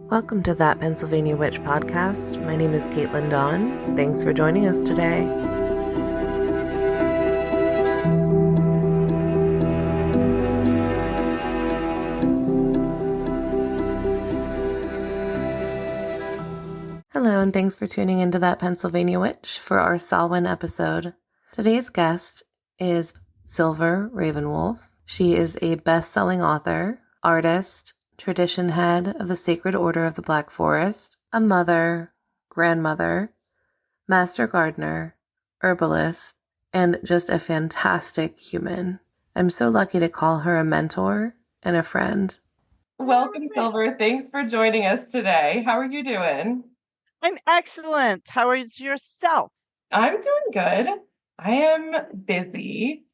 Welcome to That Pennsylvania Witch podcast. My name is Katelyn Dawn. Thanks for joining us today. Hello, and thanks for tuning into That Pennsylvania Witch for our Samhain episode. Today's guest is Silver RavenWolf. She is a best-selling author, artist, tradition head of the Sacred Order of the Black Forest, a mother, grandmother, master gardener, herbalist, and just a fantastic human. I'm so lucky to call her a mentor and a friend. Welcome, Silver. Thanks for joining us today. How are you doing? I'm excellent. How is yourself? I'm doing good. I am busy.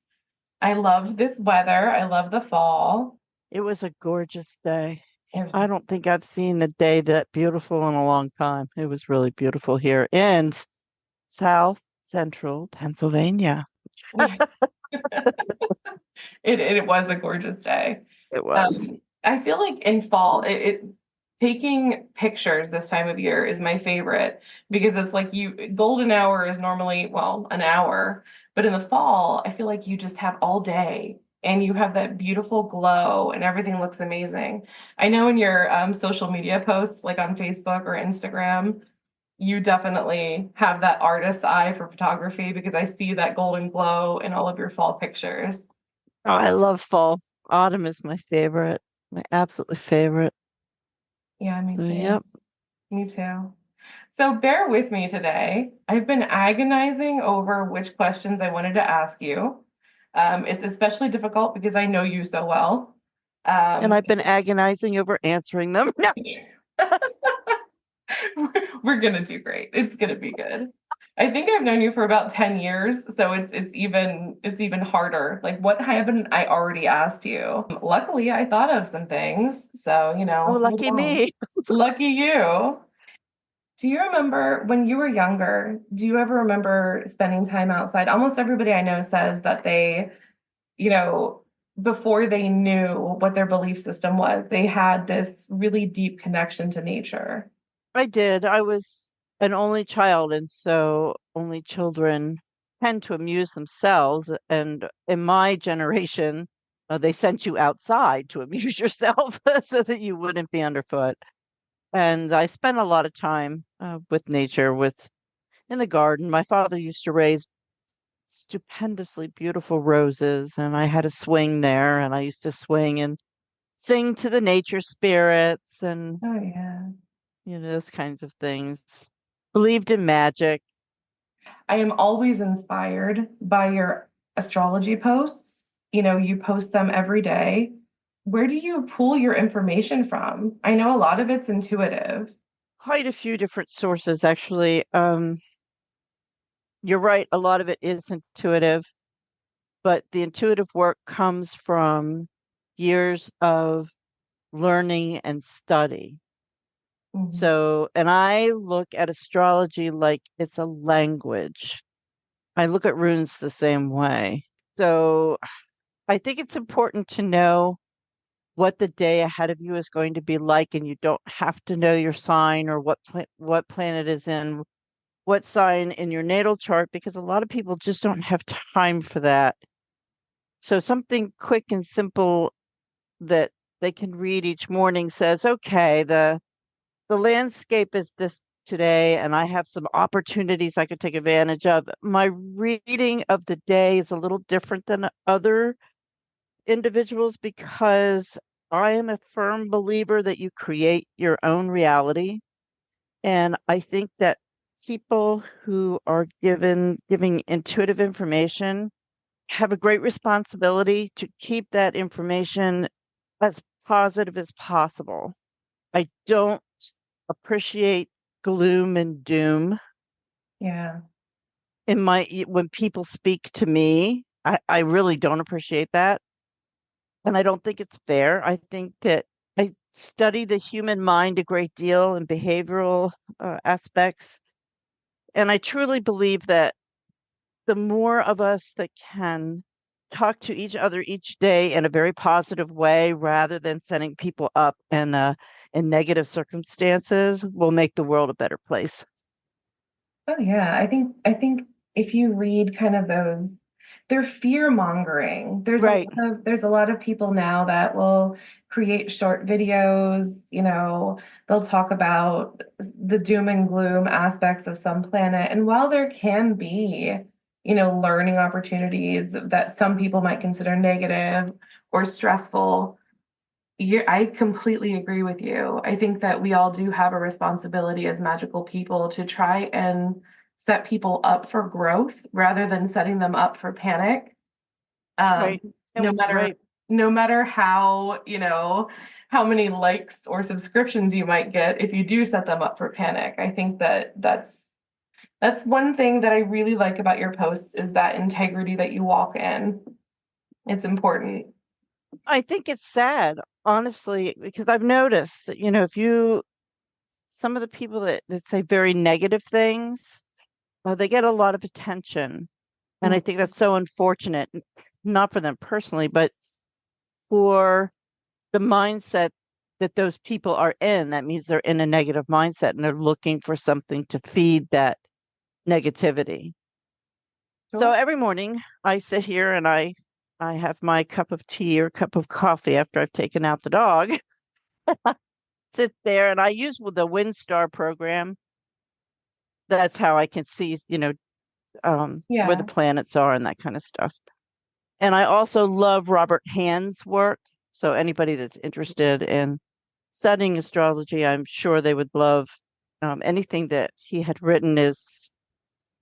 I love this weather. I love the fall. It was a gorgeous day. I don't think I've seen a day that beautiful in a long time. It was really beautiful here in South Central Pennsylvania. It was a gorgeous day. It was. I feel like in fall, taking pictures this time of year is my favorite because it's like golden hour is normally, well, an hour, but in the fall, I feel like you just have all day and you have that beautiful glow and everything looks amazing. I know in your social media posts, like on Facebook or Instagram, you definitely have that artist's eye for photography because I see that golden glow in all of your fall pictures. Oh, I love fall. Autumn is my favorite, my absolutely favorite. Yeah, me too. Yep. Me too. So bear with me today. I've been agonizing over which questions I wanted to ask you. It's especially difficult because I know you so well. And I've been agonizing over answering them. No. We're gonna do great. It's gonna be good. I think I've known you for about 10 years, so it's even harder. Like, what haven't I already asked you? Luckily, I thought of some things, so Oh, lucky me. Lucky you. Do you remember when you were younger? Do you ever remember spending time outside? Almost everybody I know says that they, before they knew what their belief system was, they had this really deep connection to nature. I did. I was an only child, and so only children tend to amuse themselves. And in my generation, they sent you outside to amuse yourself so that you wouldn't be underfoot. And I spent a lot of time with nature, in the garden. My father used to raise stupendously beautiful roses, and I had a swing there, and I used to swing and sing to the nature spirits and Oh, yeah. those kinds of things. Believed in magic. I am always inspired by your astrology posts. You post them every day. Where do you pull your information from? I know a lot of it's intuitive. Quite a few different sources, actually. You're right, a lot of it is intuitive, but the intuitive work comes from years of learning and study. Mm-hmm. So, and I look at astrology like it's a language. I look at runes the same way. So, I think it's important to know what the day ahead of you is going to be like, and you don't have to know your sign or what planet is in what sign in your natal chart, because a lot of people just don't have time for that. So something quick and simple that they can read each morning says, okay, the landscape is this today, and I have some opportunities I could take advantage of. My reading of the day is a little different than other individuals because I am a firm believer that you create your own reality. And I think that people who are giving intuitive information have a great responsibility to keep that information as positive as possible. I don't appreciate gloom and doom. Yeah. When people speak to me, I really don't appreciate that. And I don't think it's fair. I think that I study the human mind a great deal and behavioral aspects. And I truly believe that the more of us that can talk to each other each day in a very positive way rather than setting people up in a in negative circumstances will make the world a better place. Oh yeah, I think if you read kind of those, they're fear mongering. Right, There's a lot of people now that will create short videos, they'll talk about the doom and gloom aspects of some planet. And while there can be, learning opportunities that some people might consider negative or stressful, I completely agree with you. I think that we all do have a responsibility as magical people to try and set people up for growth rather than setting them up for panic. Um, right, no matter right. no matter how, how many likes or subscriptions you might get if you do set them up for panic. I think that that's one thing that I really like about your posts is that integrity that you walk in. It's important. I think it's sad, honestly, because I've noticed that, if some of the people that say very negative things, they get a lot of attention. And I think that's so unfortunate, not for them personally, but for the mindset that those people are in. That means they're in a negative mindset and they're looking for something to feed that negativity. So Sure. every morning I sit here and I have my cup of tea or cup of coffee after I've taken out the dog, sit there and I use the WinStar program. That's how I can see, where the Yeah. planets are and that kind of stuff. And I also love Robert Hand's work. So anybody that's interested in studying astrology, I'm sure they would love anything that he had written is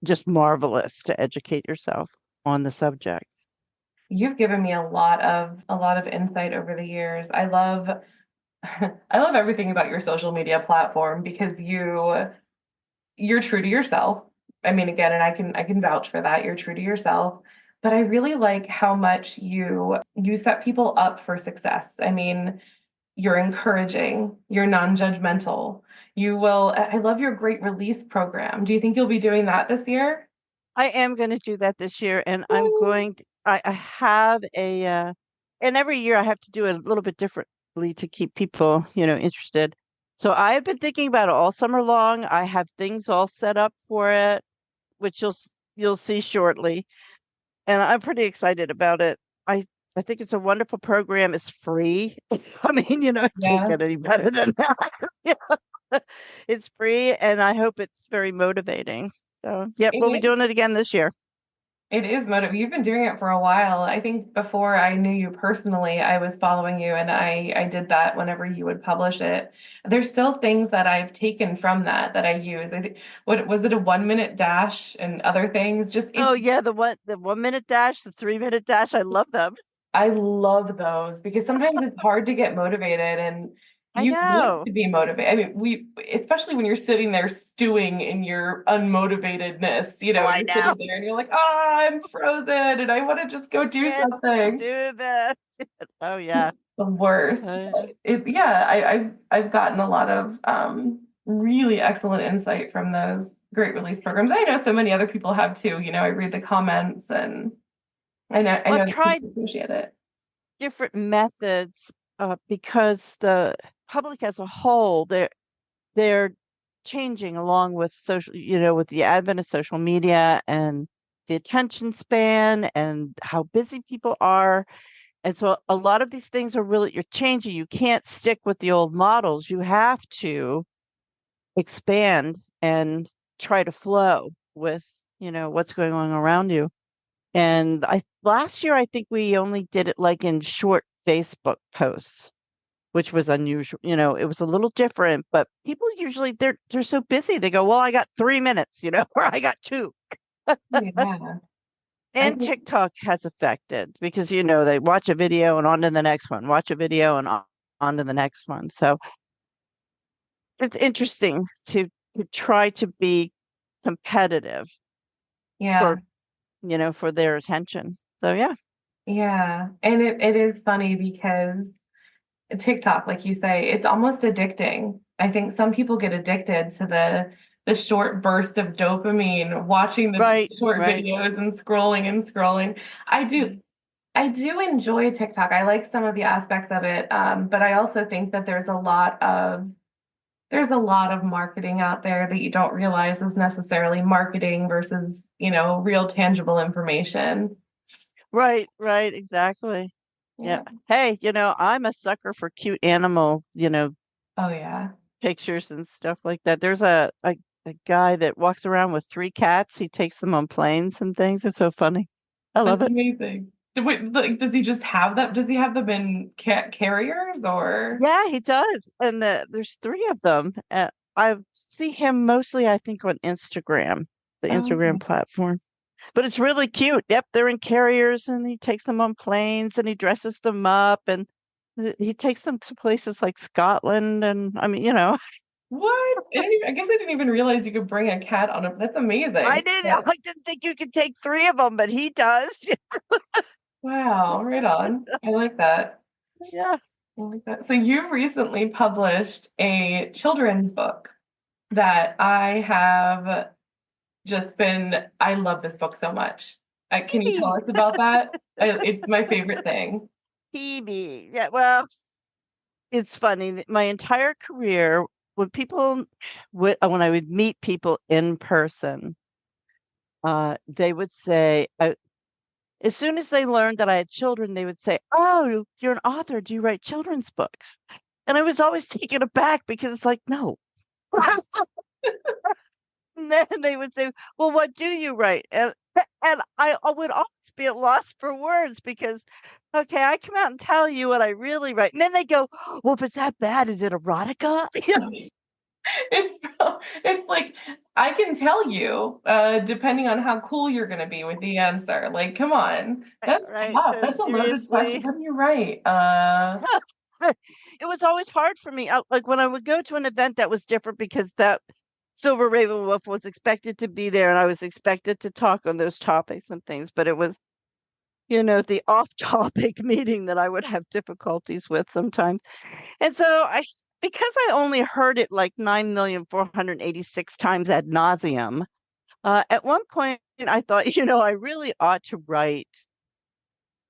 just marvelous to educate yourself on the subject. You've given me a lot of insight over the years. I love I love everything about your social media platform because you're true to yourself. I mean, again, and I can vouch for that. You're true to yourself. But I really like how much you set people up for success. I mean, you're encouraging, you're non-judgmental. I love your great release program. Do you think you'll be doing that this year? I am going to do that this year, and I'm Ooh. going to, I have and every year I have to do it a little bit differently to keep people, interested. So I've been thinking about it all summer long. I have things all set up for it, which you'll see shortly, and I'm pretty excited about it. I I think it's a wonderful program. It's free. I mean, it can't Yeah. get any better than that. It's free, and I hope it's very motivating. So, yep, It we'll be is. doing it again this year. It is motive. You've been doing it for a while. I think before I knew you personally, I was following you and I did that whenever you would publish it. There's still things that I've taken from that I use. I think what was it, a 1 minute dash and other things? Just Oh it yeah, the 1 minute dash, the 3 minute dash. I love them. I love those because sometimes it's hard to get motivated and I you need know. to be motivated. I mean, especially when you're sitting there stewing in your unmotivatedness, Oh, I you're know. sitting there and you're like, oh, I'm frozen and I want to just go do Can't something. do this. Oh yeah. The worst. Uh, But yeah, I've gotten a lot of really excellent insight from those great release programs. I know so many other people have too. I read the comments and I well, know I've that tried people appreciate it. different methods because the public as a whole, they're changing along with social, with the advent of social media and the attention span and how busy people are. And so a lot of these things you're changing. You can't stick with the old models. You have to expand and try to flow with, what's going on around you. And last year I think we only did it like in short Facebook posts, which was unusual. It was a little different, but people usually they're so busy. They go, "Well, I got 3 minutes, or I got 2." Yeah. I And think TikTok has affected because they watch a video and on to the next one, watch a video and on to the next one. So it's interesting to try to be competitive yeah. for for their attention. So yeah. Yeah. And it is funny because TikTok, like you say, it's almost addicting. I think some people get addicted to the short burst of dopamine, watching the Right, short right. videos and scrolling and scrolling. I do. Mhm. I do enjoy TikTok. I like some of the aspects of it, but I also think that there's a lot of marketing out there that you don't realize is necessarily marketing versus, real tangible information. Right, exactly. Yeah. Yeah. Hey, I'm a sucker for cute animal, Oh yeah. pictures and stuff like that. There's a guy that walks around with three cats. He takes them on planes and things. It's so funny. I That's love it. amazing. Wait, like, does he just have that? Does he have them in cat carriers or? Yeah, he does. And there's three of them. I see him mostly, I think, on Instagram, the Oh, Instagram okay. platform. But it's really cute. Yep, they're in carriers and he takes them on planes and he dresses them up and he takes them to places like Scotland. And I mean, What? I guess I didn't even realize you could bring a cat on a. That's amazing. Yeah. I didn't think you could take three of them, but he does. Wow, right on. I like that. Yeah. I like that. So you recently published a children's book that I have I love this book so much. Can you tell Phoebe. us about that? It's my favorite thing. Phoebe. Yeah, well, it's funny. My entire career, when when I would meet people in person, they would say, as soon as they learned that I had children, they would say, "Oh, you're an author. Do you write children's books?" And I was always taken aback because it's like, no. And then they would say, "Well, what do you write?" And I would always be at loss for words because, okay, I come out and tell you what I really write. And then they go, "Well, if it's that bad, is it erotica?" It's it's like I can tell you, depending on how cool you're gonna be with the answer. Like, come on. That's Right. tough. So That's a loaded question. seriously, What do you write? it was always hard for me. Like when I would go to an event that was different because that Silver Raven Wolf was expected to be there and I was expected to talk on those topics and things, but it was, the off-topic meeting that I would have difficulties with sometimes. And so because I only heard it like 9,486 times ad nauseum, at one point I thought, I really ought to write.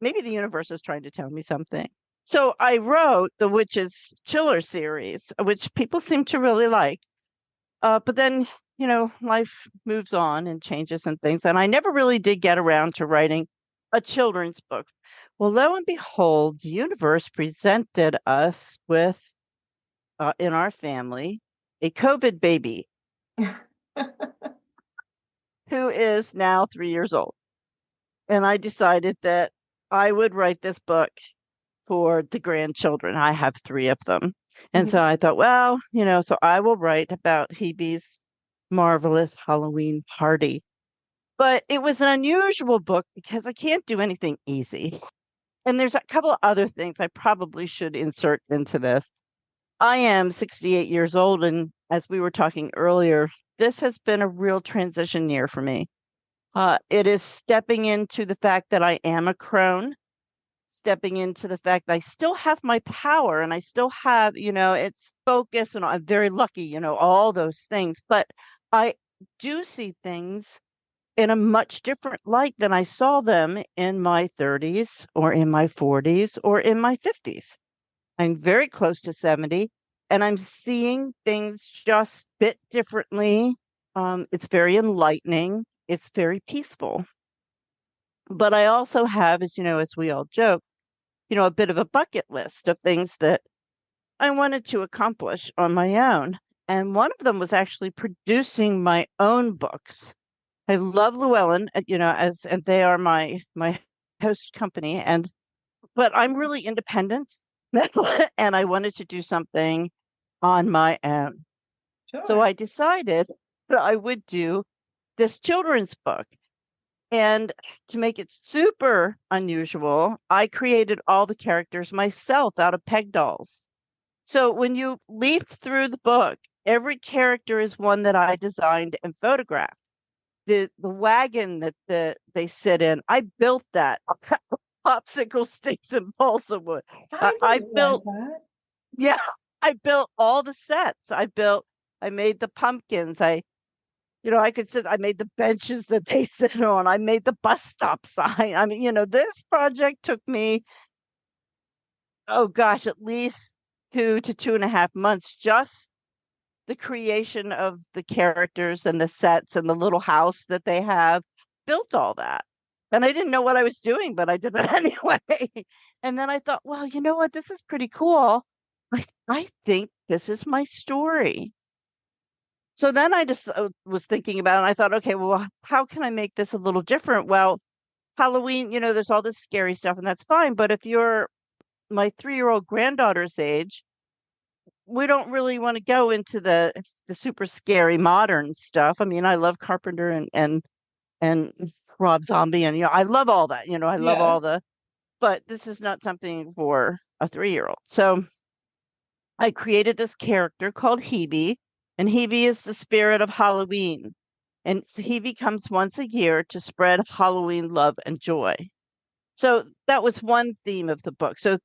Maybe the universe is trying to tell me something. So I wrote the Witches Chiller series, which people seem to really like. But then, life moves on and changes and things. And I never really did get around to writing a children's book. Well, lo and behold, the universe presented us with, in our family, a COVID baby who is now 3 years old. And I decided that I would write this book for the grandchildren. I have three of them. And so I thought, well, so I will write about Hebe's marvelous Halloween party. But it was an unusual book because I can't do anything easy. And there's a couple of other things I probably should insert into this. I am 68 years old. And as we were talking earlier, this has been a real transition year for me. It is stepping into the fact that I am a crone, stepping into the fact that I still have my power and I still have, it's focus and I'm very lucky, all those things. But I do see things in a much different light than I saw them in my 30s or in my 40s or in my 50s. I'm very close to 70 and I'm seeing things just a bit differently. It's very enlightening. It's very peaceful. But I also have, as we all joke, a bit of a bucket list of things that I wanted to accomplish on my own. And one of them was actually producing my own books. I love Llewellyn, and they are my host company, but I'm really independent, and I wanted to do something on my own. So Sure. I decided that I would do this children's book. And to make it super unusual, I created all the characters myself out of peg dolls. So when you leaf through the book, every character is one that I designed and photographed. The wagon that they sit in, I built that. Popsicle sticks and balsa wood. I I didn't realize built, that. yeah, I built all the sets. I made the pumpkins. I could sit, I made the benches that they sit on. I made the bus stop sign. I mean, this project took me, oh gosh, at least 2 to 2.5 months, just the creation of the characters and the sets and the little house that they have, built all that. And I didn't know what I was doing, but I did it anyway. And then I thought, well, you know what? This is pretty cool. I think this is my story. So then I just was thinking about it, and I thought, okay, well, how can I make this a little different? Well, Halloween, there's all this scary stuff, and that's fine. But if you're my 3-year-old granddaughter's age, we don't really want to go into the super scary modern stuff. I mean, I love Carpenter and Rob Zombie, and I love all that. I love Yeah. all but this is not something for a 3-year-old. So I created this character called Hebe, and Hebe is the spirit of Halloween. And Hebe comes once a year to spread Halloween love and joy. So that was one theme of the book. So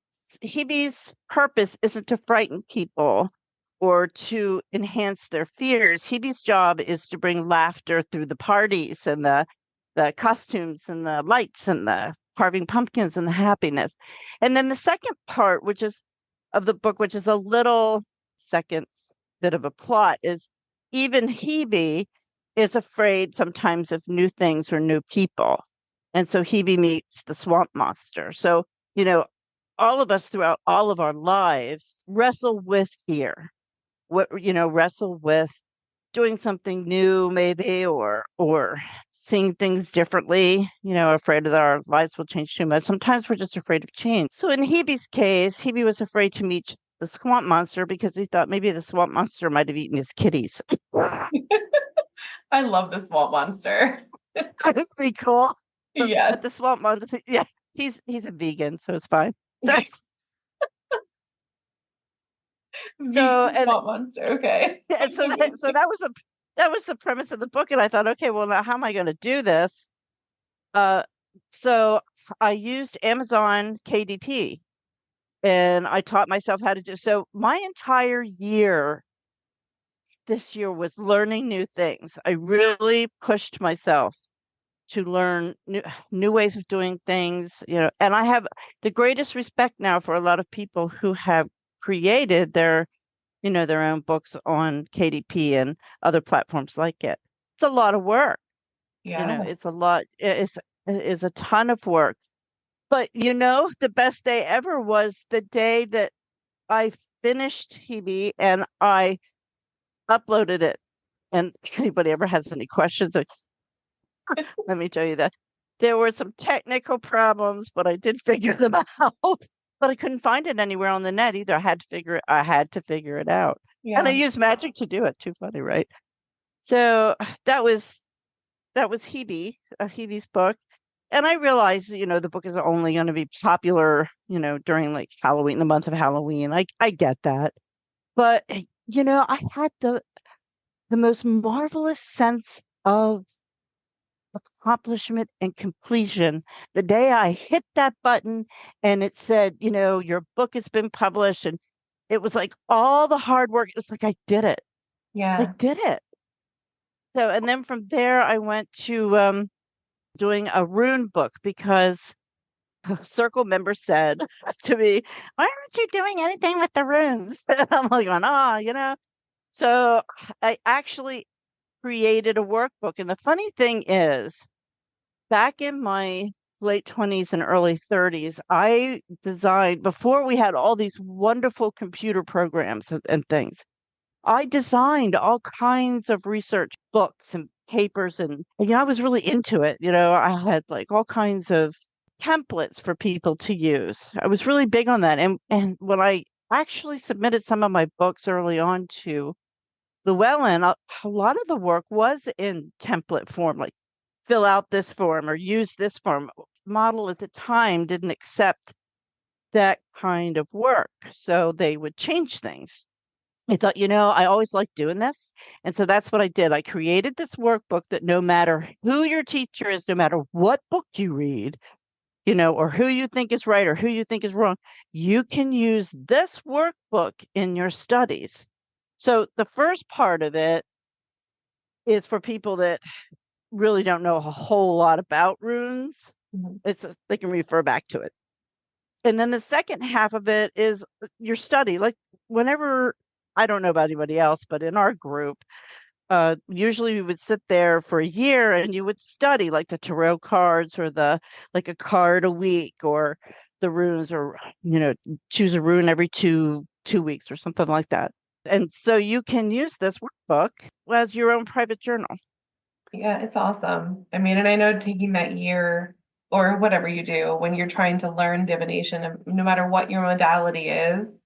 Hebe's purpose isn't to frighten people or to enhance their fears. Hebe's job is to bring laughter through the parties and the costumes and the lights and the carving pumpkins and the happiness. And then the second part, which is of the book, which is a little second bit of a plot, is even Hebe is afraid sometimes of new things or new people. And so Hebe meets the swamp monster. So, all of us throughout all of our lives wrestle with fear, wrestle with doing something new, maybe, or seeing things differently, afraid that our lives will change too much. Sometimes we're just afraid of change. So in Hebe's case, Hebe was afraid to meet the swamp monster because he thought maybe the swamp monster might have eaten his kitties. I love the swamp monster. That'd be cool. Yes. But the swamp monster, yeah, he's a vegan, so it's fine. So Vegan swamp monster. Okay. yeah, that was the premise of the book, and I thought, okay, well, now how am I going to do this? So I used Amazon KDP, and I taught myself how to do. So my entire year this year was learning new things. I really pushed myself to learn new ways of doing things, and I have the greatest respect now for a lot of people who have created their own books on KDP and other platforms like it. It's a lot of work. Yeah. It's a lot. It's a ton of work. But the best day ever was the day that I finished Hebe and I uploaded it. And if anybody ever has any questions, let me tell you that there were some technical problems, but I did figure them out. But I couldn't find it anywhere on the net either. I had to figure it out. And I Yeah. used magic to do it. Too funny, right? So that was Hebe's book. And I realized, the book is only going to be popular, during like Halloween, the month of Halloween. I get that. But I had the most marvelous sense of accomplishment and completion the day I hit that button and it said, your book has been published. And it was like all the hard work. It was like I did it. I Yeah. did it. So, and then from there, I went to doing a rune book because a circle member said to me, "Why aren't you doing anything with the runes?" And I'm like, So I actually created a workbook. And the funny thing is, back in my late 20s and early 30s, I designed, before we had all these wonderful computer programs and things, I designed all kinds of research books and papers. And I was really into it. I had like all kinds of templates for people to use. I was really big on that. And when I actually submitted some of my books early on to Llewellyn, a lot of the work was in template form, like fill out this form or use this form. Model at the time didn't accept that kind of work, so they would change things. I thought, I always liked doing this. And so that's what I did. I created this workbook that no matter who your teacher is, no matter what book you read, or who you think is right or who you think is wrong, you can use this workbook in your studies. So the first part of it is for people that really don't know a whole lot about runes. Mhm. They can refer back to it. And then the second half of it is your study. Like whenever, I don't know about anybody else, but in our group, usually we would sit there for a year and you would study like the tarot cards or the like a card a week or the runes, or choose a rune every two weeks or something like that. And so you can use this workbook as your own private journal. Yeah, it's awesome. I mean, and I know taking that year or whatever you do when you're trying to learn divination, no matter what your modality is,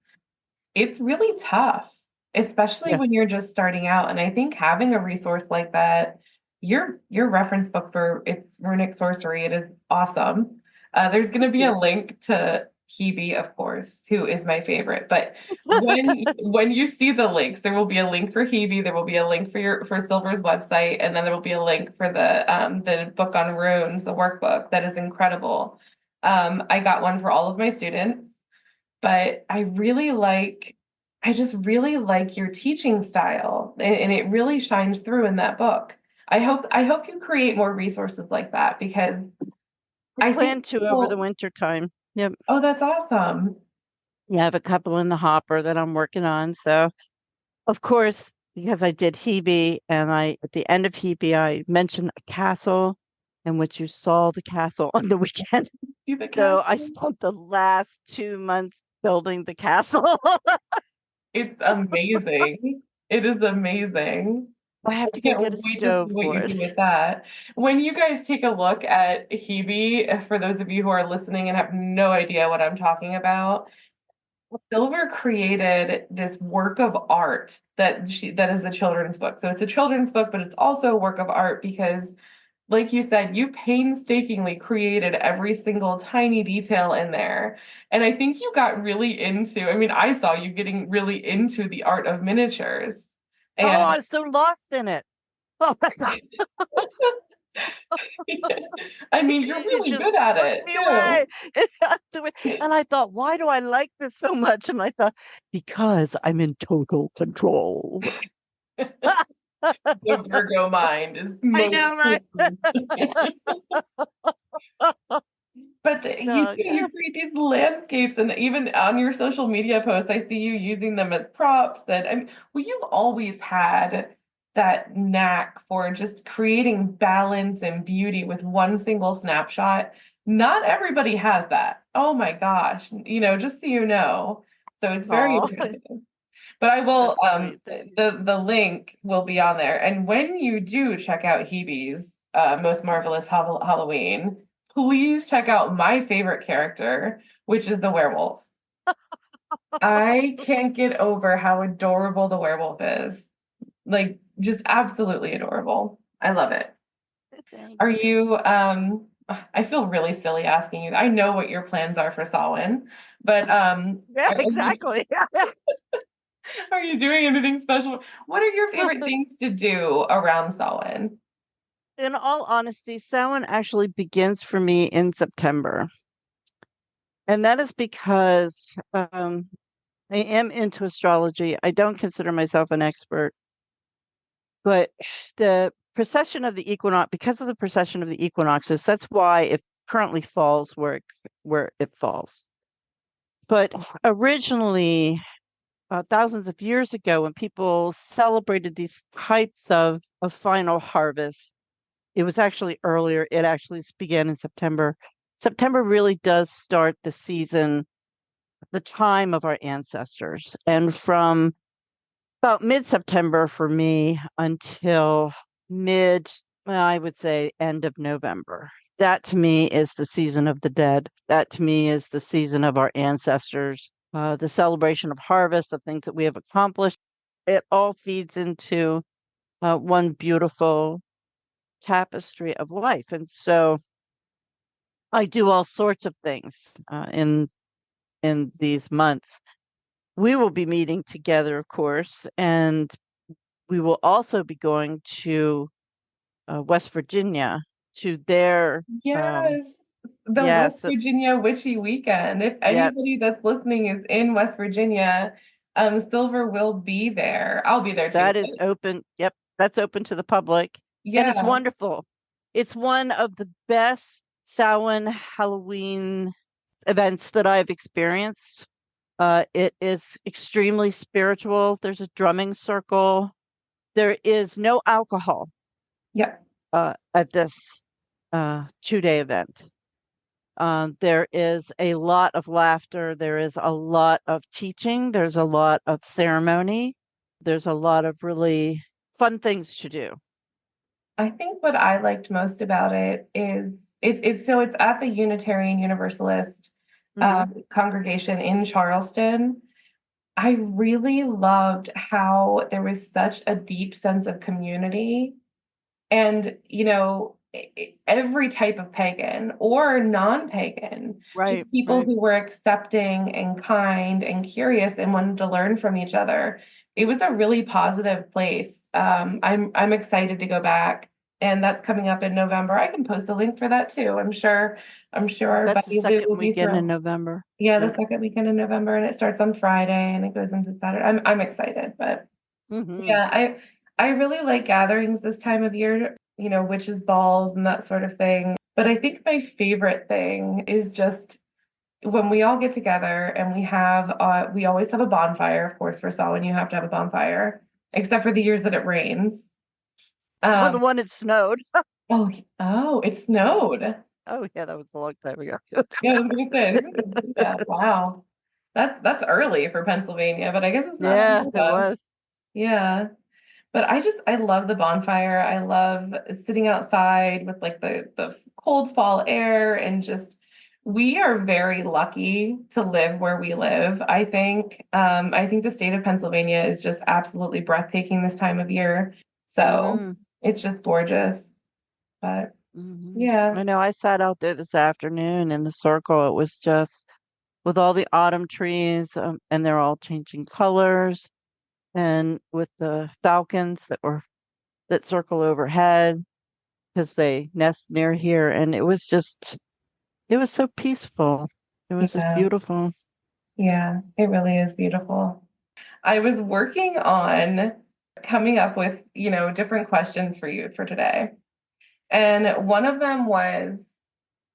it's really tough, especially Yeah. when you're just starting out. And I think having a resource like that, your reference book for its runic sorcery, it is awesome. There's going to Thank be you. a link to Hebe, of course, who is my favorite. But when you see the links, there will be a link for Hebe, there will be a link for Silver's website, and then there will be a link for the book on runes, the workbook that is incredible. I got one for all of my students, but I just really like your teaching style, and it really shines through in that book. I hope you create more resources like that because I I think plan to over the people, winter time. Yep. oh, that's awesome. Yeah, I have a couple in the hopper that I'm working on. So, of course, because I did Hebe, and at the end of Hebe, I mentioned a castle in which you saw the castle on the weekend. See the So I content? spent the last 2 months building the castle. It's amazing. It is amazing. I have I to go can't get a wait to stove see what for you it. do with that. When you guys take a look at Hebe, for those of you who are listening and have no idea what I'm talking about, Silver created this work of art that is a children's book. So it's a children's book, but it's also a work of art because, like you said, you painstakingly created every single tiny detail in there. And I think you got really into, I mean, I saw you getting really into the art of miniatures. Oh, I And was so lost in it. Oh my God. I mean, you're It really just good at took it me too. away. And I thought, why do I like this so much? And I thought, because I'm in total control. The Virgo mind is I most know, right? keen. But So you yeah. create these landscapes, and even on your social media posts, I see you using them as props. And I mean, well, you've always had that knack for just creating balance and beauty with one single snapshot. Not everybody has that. Oh my gosh, just so you know. So it's very Oh, impressive. But I will, that's sweet. Thank you. the link will be on there. And when you do check out Hebe's Most Marvelous Halloween, please check out my favorite character, which is the werewolf. I can't get over how adorable the werewolf is. Like, just absolutely adorable. I love it. Thank Are you. you, I feel really silly asking you. I know what your plans are for Samhain, but Yeah, exactly. are you doing anything special? What are your favorite things to do around Samhain? In all honesty, Samhain actually begins for me in September. And that is because I am into astrology. I don't consider myself an expert, but the precession of the equinox, because of the precession of the equinoxes, that's why it currently falls where it falls. But originally, thousands of years ago, when people celebrated these types of final harvest, it was actually earlier. It actually began in September. September really does start the season, the time of our ancestors. And from about mid-September for me until well, I would say end of November. That to me is the season of the dead. That to me is the season of our ancestors, the celebration of harvest, of things that we have accomplished. It all feeds into one beautiful tapestry of life. And so I do all sorts of things in these months. We will be meeting together, of course, and we will also be going to West Virginia to their Yes, the West yes, Virginia Witchy Weekend. If yeah, anybody that's listening is in West Virginia, Silver will be there. I'll be there too. that is open. Yep, that's open to the public. And it's Yeah. wonderful. It's one of the best Samhain Halloween events that I've experienced. It is extremely spiritual. There's a drumming circle. There is no alcohol Yeah. at this 2-day event. There is a lot of laughter. There is a lot of teaching. There's a lot of ceremony. There's a lot of really fun things to do. I think what I liked most about it is it's at the Unitarian Universalist congregation in Charleston. I really loved how there was such a deep sense of community. And, every type of pagan or non-pagan, just Right, people right. who were accepting and kind and curious and wanted to learn from each other. It was a really positive place. I'm excited to go back, and that's coming up in November. I can post a link for that too. I'm sure That's the Betty Lou second will be weekend in thrilled. November. Yeah, the Yep. second weekend in November, and it starts on Friday and it goes into Saturday. I'm excited, but Hmm. yeah, I really like gatherings this time of year, witches' balls and that sort of thing. But I think my favorite thing is just when we all get together and we always have a bonfire, of course, for Samhain, you have to have a bonfire, except for the years that it rains. Well, the Um, one it snowed. oh, it snowed. Oh, yeah, that was a long time ago. Yeah, I was gonna say, I didn't even do that. Wow. That's early for Pennsylvania, but I guess it's not Yeah, unheard it of. was. Yeah. But I love the bonfire. I love sitting outside with like the cold fall air and just we are very lucky to live where we live. I think the state of Pennsylvania is just absolutely breathtaking this time of year. So Hmm. it's just gorgeous. But Hmm. yeah, I know I sat out there this afternoon in the circle. It was just with all the autumn trees, and they're all changing colors, and with the falcons that circle overhead because they nest near here. And it was so peaceful. It was just yeah, beautiful. yeah, it really is beautiful. I was working on coming up with, different questions for you for today. And one of them was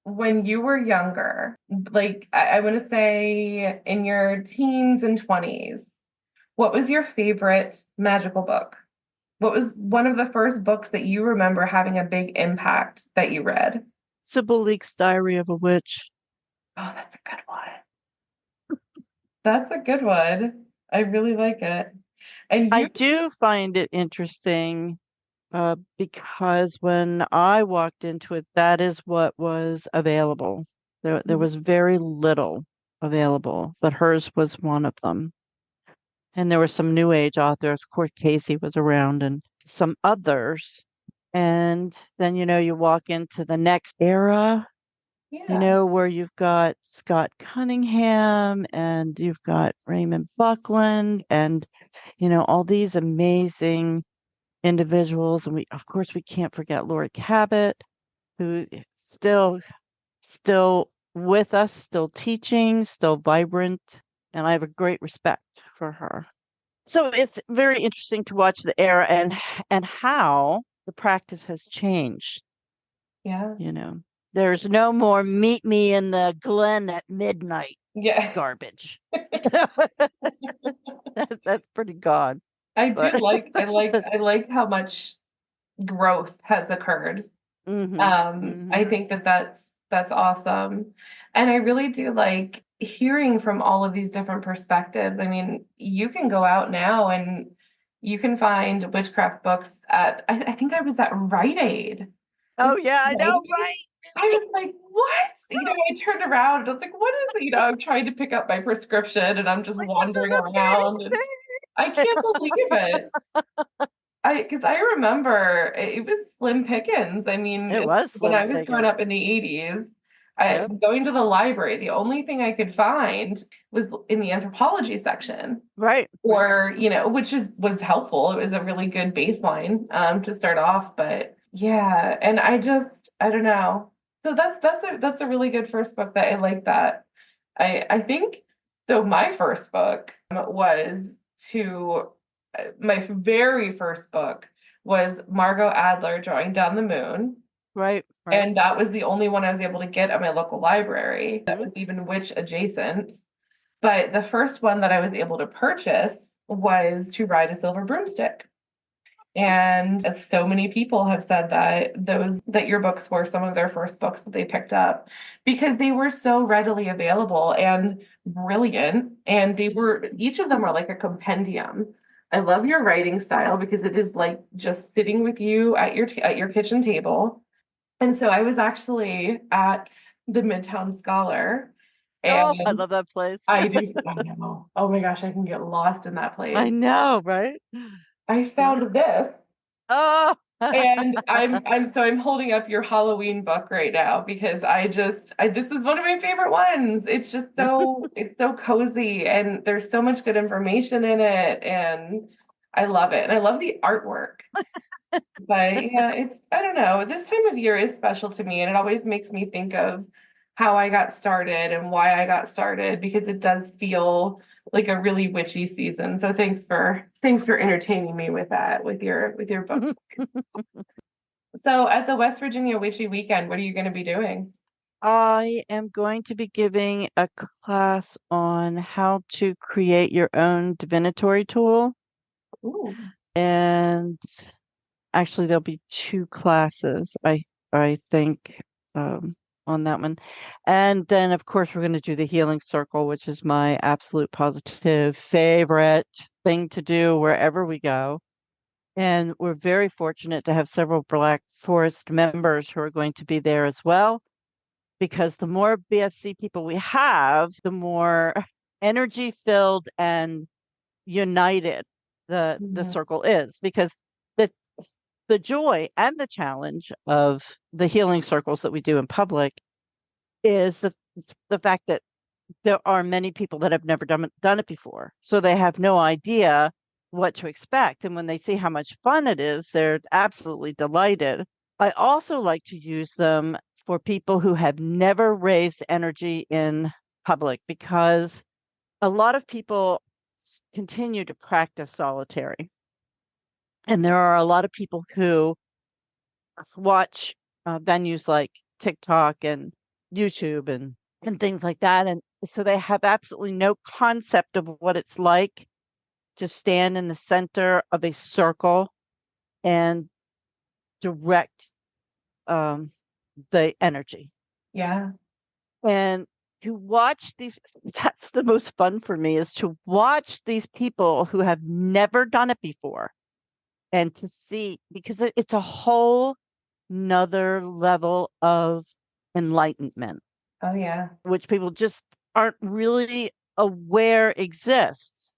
when you were younger, like I want to say in your teens and 20s, what was your favorite magical book? What was one of the first books that you remember having a big impact that you read? Sybil Leek's Diary of a Witch. Oh, that's a good one. That's a good one. I really like it. And I you, do find it interesting because when I walked into it, that is what was available. There was very little available, but hers was one of them. And there were some new age authors. Court Casey was around and some others. And then, you walk into the next era, yeah, where you've got Scott Cunningham and you've got Raymond Buckland and, all these amazing individuals. And of course, we can't forget Lori Cabot, who is still with us, still teaching, still vibrant. And I have a great respect for her. So it's very interesting to watch the era and how the practice has changed. yeah, You know, there's no more meet me in the glen at midnight yeah. garbage. That's pretty gone. I do But I like how much growth has occurred. hmm. I Hmm. think that that's awesome. And I really do like hearing from all of these different perspectives. I mean, you can go out now and you can find witchcraft books I think I was at Rite Aid. Was Oh it yeah, I Rite know, Aid? right? I was like, what? I turned around and I was like, what is it? I'm trying to pick up my prescription and I'm just Like this wandering is around and I can't believe it. Because I remember it was slim pickings. I mean, amazing. It was when Slim I was growing Pickens. up in the 80s, Yep. going to the library, the only thing I could find was in the anthropology section, Right, right. or, which was helpful. It was a really good baseline to start off. But yeah, and I don't know. So that's a really good first book that I like that. I think so. My first book was to my very first book was Margot Adler drawing down the moon. Right. And that was the only one I was able to get at my local library that was even witch adjacent. But the first one that I was able to purchase was To Ride a Silver Broomstick. And so many people have said that your books were some of their first books that they picked up because they were so readily available and brilliant. And each of them are like a compendium. I love your writing style because it is like just sitting with you at your kitchen table. And so I was actually at the Midtown Scholar, Oh, I and love that place. I do. I know. Oh my gosh, I can get lost in that place. I know, right? I found this, Oh, and I'm holding up your Halloween book right now because this is one of my favorite ones. It's so cozy, and there's so much good information in it, and I love it. And I love the artwork. But yeah, I don't know. This time of year is special to me, and it always makes me think of how I got started and why I got started because it does feel like a really witchy season. So thanks for entertaining me with that with your book. So at the West Virginia Witchy Weekend, what are you going to be doing? I am going to be giving a class on how to create your own divinatory tool. Ooh. And actually, there'll be two classes, I think, on that one. And then, of course, we're going to do the healing circle, which is my absolute positive favorite thing to do wherever we go. And we're very fortunate to have several Black Forest members who are going to be there as well, because the more BFC people we have, the more energy filled and united the Mhm. circle is, because the the joy and the challenge of the healing circles that we do in public is the fact that there are many people that have never done it before, so they have no idea what to expect, and when they see how much fun it is, they're absolutely delighted. I also like to use them for people who have never raised energy in public, because a lot of people continue to practice solitary. And there are a lot of people who watch venues like TikTok and YouTube and things like that. And so they have absolutely no concept of what it's like to stand in the center of a circle and direct um, the energy. Yeah. And to watch these, that's the most fun for me, is to watch these people who have never done it before and to see, because it's a whole another level of enlightenment, Oh yeah. which people just aren't really aware exists.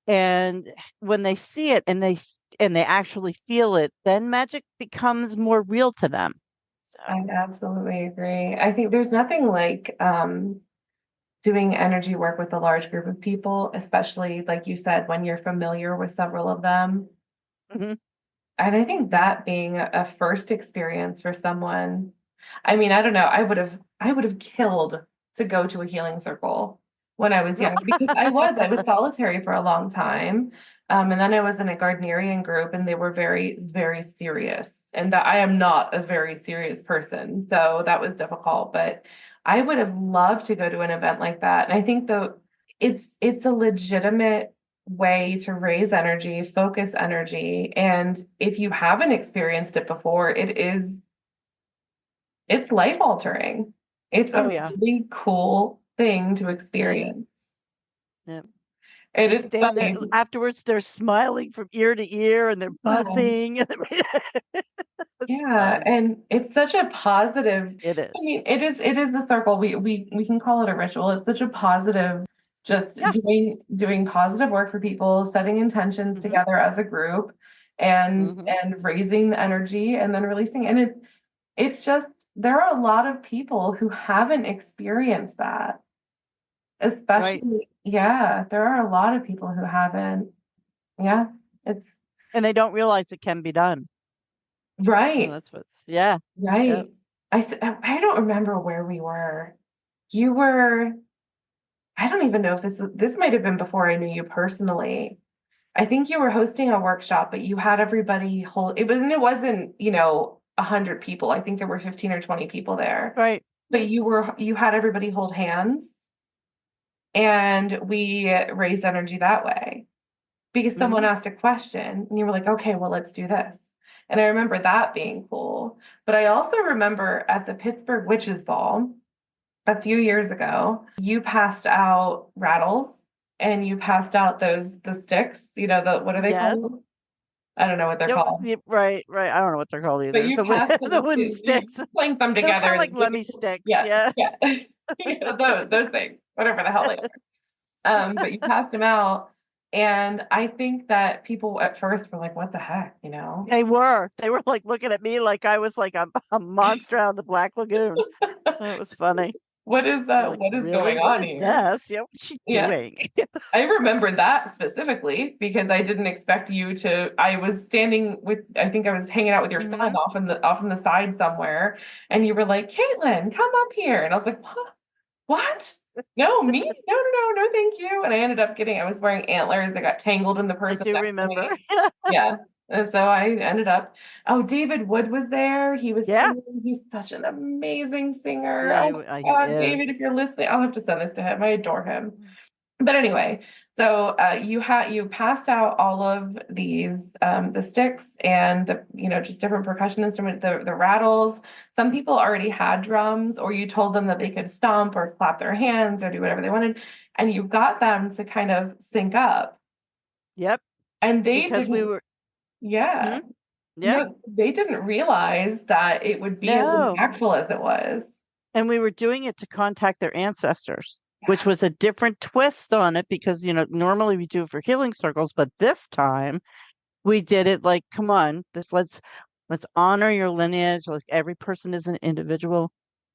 And when they see it and they actually feel it, then magic becomes more real to them. I So, absolutely agree. I think there's nothing like doing energy work with a large group of people, especially like you said, when you're familiar with several of them. mhm. And I think that being a first experience for someone, I mean, I don't know, I would have killed to go to a healing circle when I was young because I was solitary for a long time. And then I was in a Gardnerian group and they were very, very serious. And that I am not a very serious person. So that was difficult. But I would have loved to go to an event like that. And I think though it's a legitimate way to raise energy, focus energy. And if you haven't experienced it before, it's life altering. It's Oh a yeah. really cool thing to Yeah. experience. Yeah. And They it's stand there funny. afterwards, they're smiling from ear to ear and they're Yeah. buzzing. It's Yeah, fun. and it's such a positive. It I is. mean, it is the circle. We can call it a ritual. It's such a positive, just Yeah. doing positive work for people, setting intentions Hmm. together as a group, and Hmm. and raising the energy and then releasing. And it's just there are a lot of people who haven't experienced that. Right. Especially, yeah, there are a lot of people who haven't. Yeah, it's And they don't realize it can be done. Well, right. that's what's, yeah. Yeah. Right. I don't remember where we were. You were, I don't even know if this might have been before I knew you personally. I think you were hosting a workshop, but you had everybody hold it wasn't, 100 people. I think there were 15 or 20 people there. Right. But you had everybody hold hands and we raised energy that way because someone Mhm. asked a question and you were like, okay, well, let's do this. And I remember that being cool. But I also remember at the Pittsburgh Witches Ball a few years ago, you passed out rattles and you passed out the sticks, what are they Yes. called? I don't know what they're Yep, called. yep, right, right. I don't know what they're called But either. you passed The them, wooden you sticks. clank them They're kind of together. like lemmy sticks. Yeah, Yeah. yeah. Those things, whatever the hell they are. But you passed them out. And I think that people at first were like, what the heck, They were. They were like looking at me like I was like a monster out of the Black Lagoon. It was funny. They're like, What is really? going What on is here? this? Yeah, what's she Yeah. doing? I remember that specifically because I didn't expect you to. I was standing with, I think I was hanging out with your son Hmm. off in the side somewhere, and you were like, Katelyn, come up here. And I was like, what? What? No, me? No, no, no, no, thank you. And I was wearing antlers that got tangled in the I person do next to remember. me. Yeah. And so I ended up, oh, David Wood was there. He was Yeah. singing. He's such an amazing singer. Yeah, Oh he my God, is. David, if you're listening, I'll have to send this to him. I adore him. But anyway, so you passed out all of these the sticks and the just different percussion instruments, the rattles. Some people already had drums, or you told them that they could stomp or clap their hands or do whatever they wanted, and you got them to kind of sync up. Yep. And they Because we didn't, were, yeah, hmm? Yeah. no, they didn't realize that it would be as No. impactful as it was. And we were doing it to contact their ancestors, which Yeah, was a different twist on it because, normally we do it for healing circles, but this time we did it like, come on, let's honor your lineage. Like every person is an individual.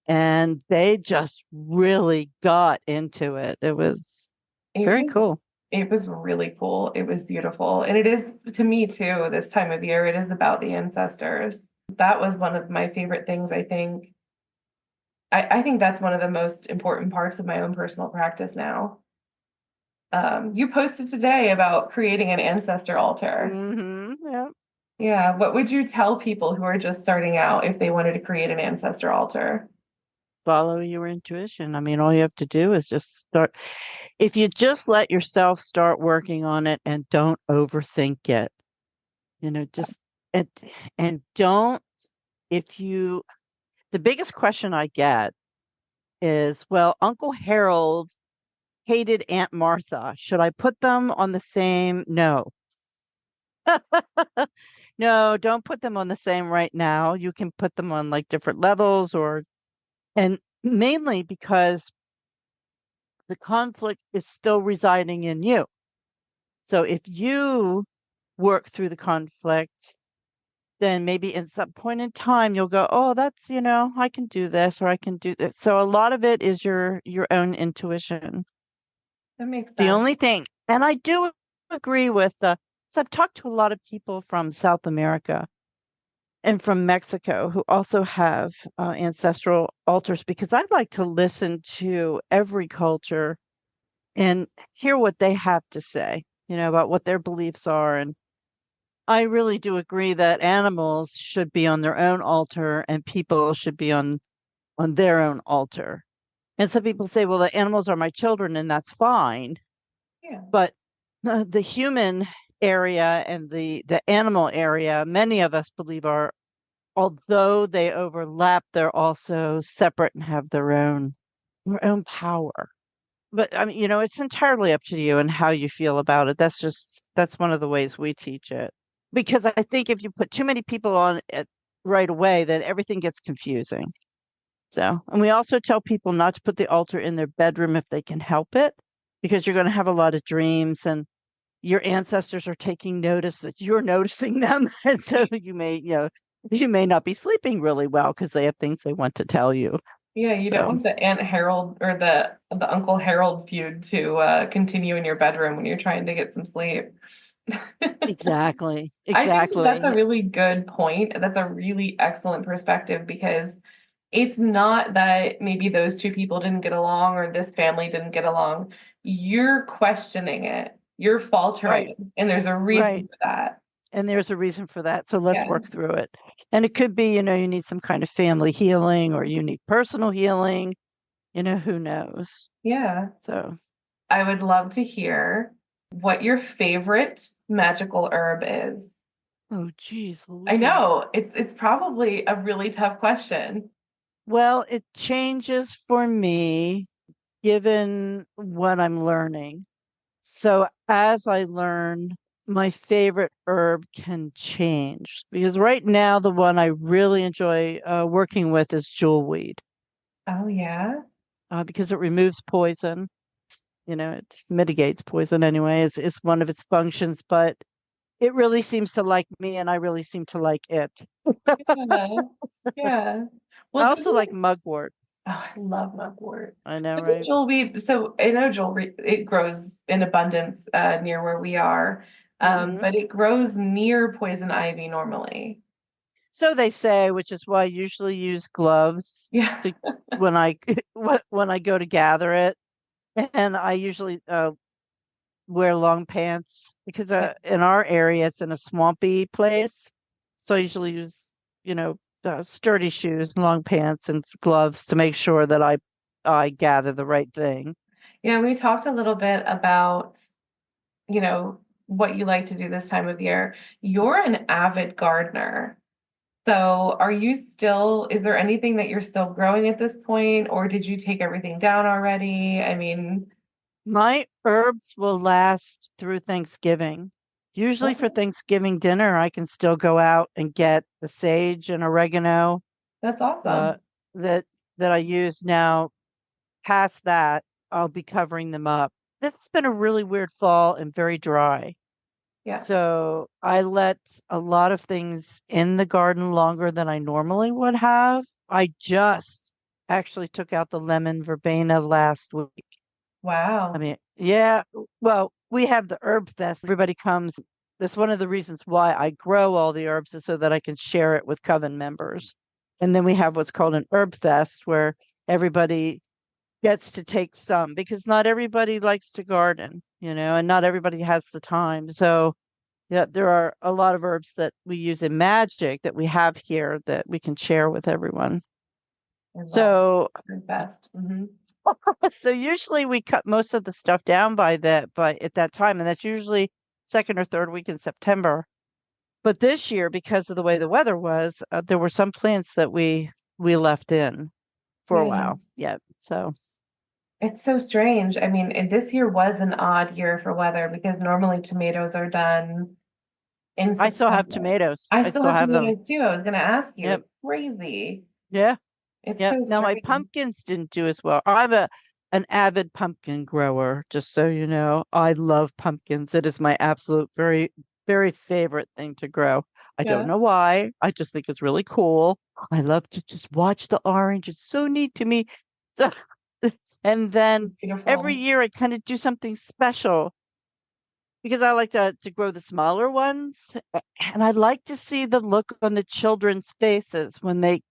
And they just really got into it. It was it very was cool. It was really cool. It was beautiful. And it is, to me too, this time of year, it is about the ancestors. That was one of my favorite things, I think. I think that's one of the most important parts of my own personal practice now. You posted today about creating an ancestor altar. Yeah. Yeah, what would you tell people who are just starting out if they wanted to create an ancestor altar? Follow your intuition. I mean, all you have to do is just start. If you just let yourself start working on it and don't overthink it, just and don't if you the biggest question I get is, well, Uncle Harold hated Aunt Martha. Should I put them on the same? No. No, don't put them on the same right now. You can put them on like different levels and mainly because the conflict is still residing in you. So if you work through the conflict, then maybe at some point in time you'll go, oh, that's, I can do this or I can do this. So a lot of it is your own intuition. That makes The sense. only thing, and I do agree with so I've talked to a lot of people from South America and from Mexico who also have ancestral altars because I like to listen to every culture and hear what they have to say, about what their beliefs are. And I really do agree that animals should be on their own altar and people should be on their own altar. And some people say, well, the animals are my children, and that's fine. Yeah. But the human area and the animal area, many of us believe are, although they overlap, they're also separate and have their own power. But I mean, it's entirely up to you and how you feel about it. That's one of the ways we teach it. Because I think if you put too many people on it right away, then everything gets confusing. So, and we also tell people not to put the altar in their bedroom if they can help it, because you're going to have a lot of dreams and your ancestors are taking notice that you're noticing them. And so you may not be sleeping really well because they have things they want to tell you. Yeah, you don't So, want the Aunt Harold or the Uncle Harold feud to continue in your bedroom when you're trying to get some sleep. exactly, I think that's a exactly. really good point. That's a really excellent perspective because it's not that maybe those two people didn't get along or this family didn't get along. You're questioning it. You're Right. faltering, and there's a reason Right. for that. And there's a reason for that. So let's Yeah. work through it. And it could be, you need some kind of family healing or you need personal healing, who knows? Yeah. So, I would love to hear what your favorite magical herb is. oh, geez, I Louise. know it's probably a really tough question. Well, it changes for me given what I'm learning. So as I learn, my favorite herb can change because right now the one I really enjoy working with is jewelweed Oh yeah. because it removes poison. It mitigates poison anyway, is one of its functions, but it really seems to like me and I really seem to like it. Yeah. Yeah. I Well, also like mugwort. oh, I love mugwort. I know, Doesn't right? jewelweed, so I know jewelry, it grows in abundance near where we are, Hmm. but it grows near poison ivy normally. So they say, which is why I usually use gloves Yeah. to, when I when I go to gather it, and I usually wear long pants because Yeah. in our area it's in a swampy place. So I usually use, sturdy shoes, long pants, and gloves to make sure that I gather the right thing. Yeah, we talked a little bit about, you know, what you like to do this time of year. You're an avid gardener. So are you still, is there anything that you're still growing at this point, or did you take everything down already? I mean, My herbs will last through Thanksgiving. Usually for okay, Thanksgiving dinner, I can still go out and get the sage and oregano that's uh, awesome. that I use now. Past that, I'll be covering them up. This has been a really weird fall and very dry. Yeah. So I let a lot of things in the garden longer than I normally would have. I just actually took out the lemon verbena last week. I Wow. mean, yeah, well, we have the herb fest. Everybody comes. That's one of the reasons why I grow all the herbs is so that I can share it with coven members. And then we have what's called an herb fest where everybody gets to take some because not everybody likes to garden, and not everybody has the time. So, yeah, there are a lot of herbs that we use in magic that we have here that we can share with everyone. I love So, Fest. Hmm. so usually we cut most of the stuff down by at that time, and that's usually second or third week in September. But this year, because of the way the weather was, there were some plants that we left in for a Yeah. while. Yeah. So It's so strange. I mean, this year was an odd year for weather because normally tomatoes are done in I still have September. tomatoes. I I still still have have them. tomatoes too. I was going to ask you. Yep. It's crazy. Yeah. It's Yep. so Now my strange. pumpkins didn't do as well. I'm an avid pumpkin grower, just so you know. I love pumpkins. It is my absolute very, very favorite thing to grow. I don't Yeah. know why. I just think it's really cool. I love to just watch the orange. It's so neat to me. So, and then It's every beautiful. year I kind of do something special because I like to grow the smaller ones, and I like to see the look on the children's faces when they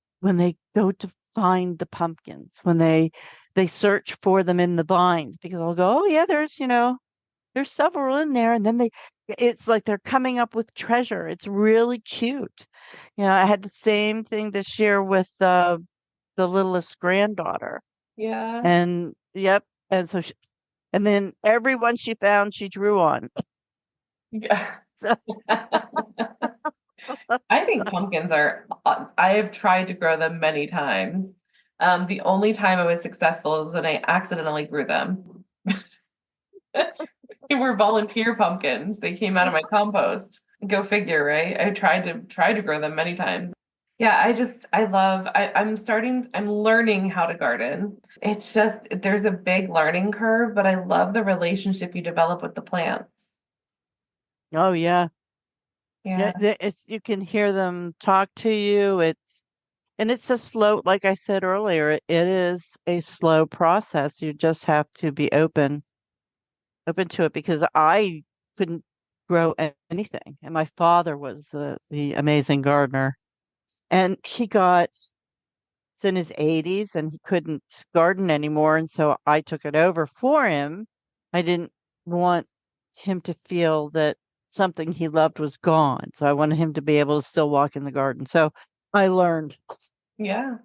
go to find the pumpkins, when they search for them in the vines, because I'll go, oh yeah, there's several in there, and then it's like they're coming up with treasure. It's really cute. I had the same thing this year with the littlest granddaughter, Yeah. and yep, and and then everyone she found, she drew on. Yeah. I think pumpkins are, I have tried to grow them many times. The only time I was successful was when I accidentally grew them. They were volunteer pumpkins. They came out of my compost. Go figure, right? I tried to grow them many times. Yeah, I'm learning how to garden. It's just there's a big learning curve, but I love the relationship you develop with the plants. Oh yeah. Yeah, Yeah. you can hear them talk to you. It's a slow, like I said earlier, it is a slow process. You just have to be open to it because I couldn't grow anything. And my father was the amazing gardener. And he's in his 80s and he couldn't garden anymore. And so I took it over for him. I didn't want him to feel that something he loved was gone. So I wanted him to be able to still walk in the garden. So I learned. Yeah.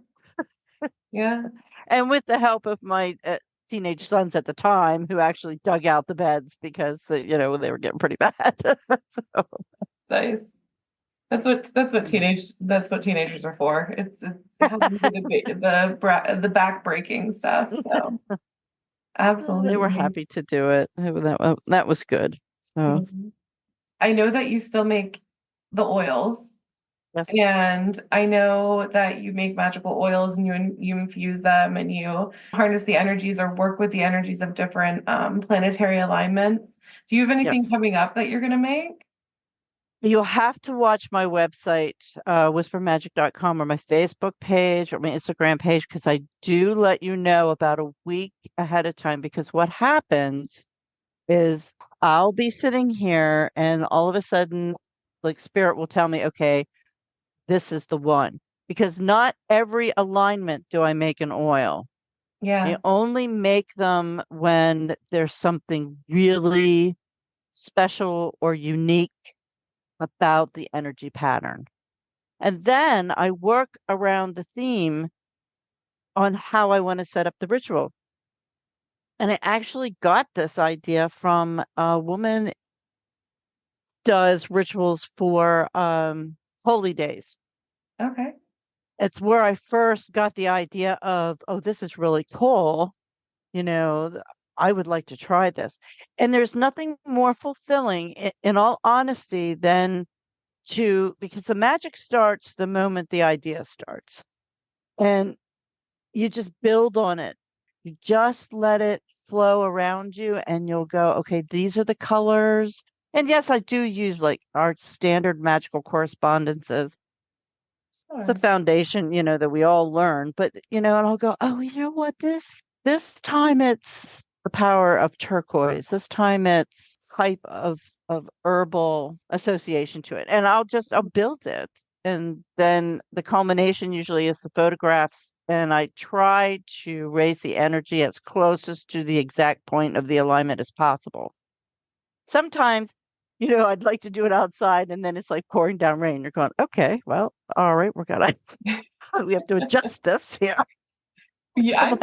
Yeah. And with the help of my teenage sons at the time, who actually dug out the beds because they were getting pretty bad. So, Nice. That's what teenagers are for. It's helping with the back breaking stuff. So they were absolutely. happy to do it. That was good. So Mhm. I know that you still make the oils, yes, and I know that you make magical oils and you infuse them and you harness the energies or work with the energies of different planetary alignments. Do you have anything yes. coming up that you're going to make? You'll have to watch my website, whispermagic.com, or my Facebook page or my Instagram page, because I do let you know about a week ahead of time. Because what happens is I'll be sitting here and all of a sudden, like spirit will tell me, okay, this is the one. Because not every alignment do I make an oil. I Yeah. only make them when there's something really special or unique about the energy pattern. And then I work around the theme on how I want to set up the ritual. And I actually got this idea from a woman does rituals for holy days. Okay. It's where I first got the idea of, oh, this is really cool. I would like to try this. And there's nothing more fulfilling, in all honesty, than because the magic starts the moment the idea starts. And you just build on it. You just let it flow around you, and you'll go, okay, these are the colors. And yes, I do use like our standard magical correspondences. It's the Sure. foundation, that we all learn. But, and I'll go, oh, you know what? This time it's the power of turquoise. This time it's type of herbal association to it. And I'll build it. And then the culmination usually is the photographs. And I try to raise the energy as closest to the exact point of the alignment as possible. Sometimes, I'd like to do it outside and then it's like pouring down rain. You're going, okay, well, all right, we have to adjust this here. Yeah, So